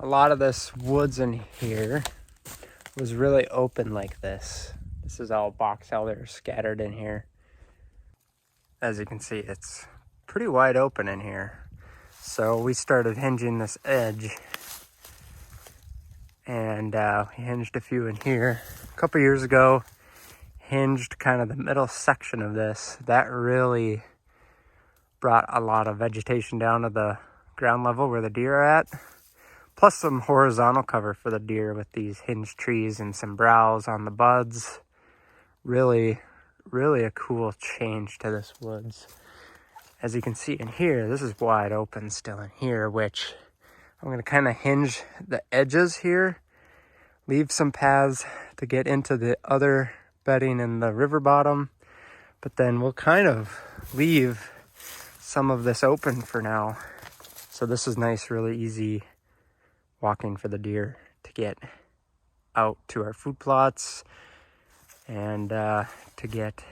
a lot of this woods in here was really open like this. This is all box elder scattered in here. As you can see, it's pretty wide open in here. So we started hinging this edge, and we hinged a few in here. A couple years ago, hinged kind of the middle section of this. That really brought a lot of vegetation down to the ground level where the deer are at. Plus some horizontal cover for the deer with these hinge trees and some browse on the buds. Really a cool change to this woods. As you can see in here, this is wide open still in here, which I'm going to kind of hinge the edges here, leave some paths to get into the other bedding in the river bottom, but then we'll kind of leave some of this open for now. So this is nice, really easy walking for the deer to get out to our food plots and to get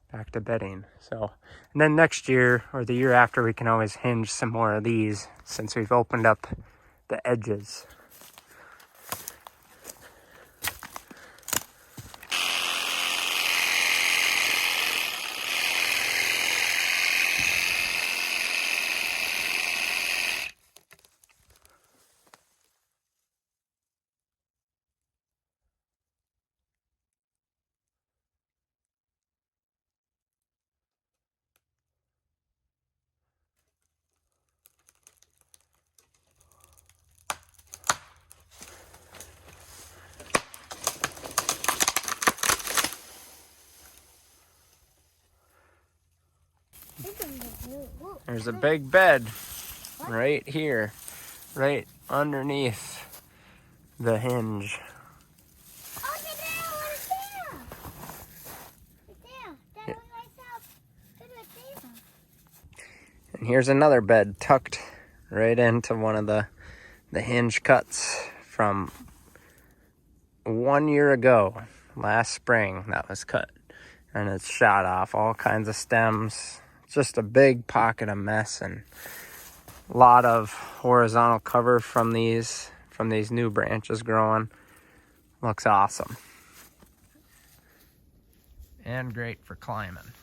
back to bedding. So, and then next year or the year after, we can always hinge some more of these since we've opened up the edges. There's a big bed right here, right underneath the hinge. Oh, it's there! It's there! It's there. That was myself. It's there. And here's another bed tucked right into one of the hinge cuts from 1 year ago, last spring, that was cut. And it's shot off all kinds of stems. Just a big pocket of mess and a lot of horizontal cover from these new branches growing. Looks awesome. And great for climbing.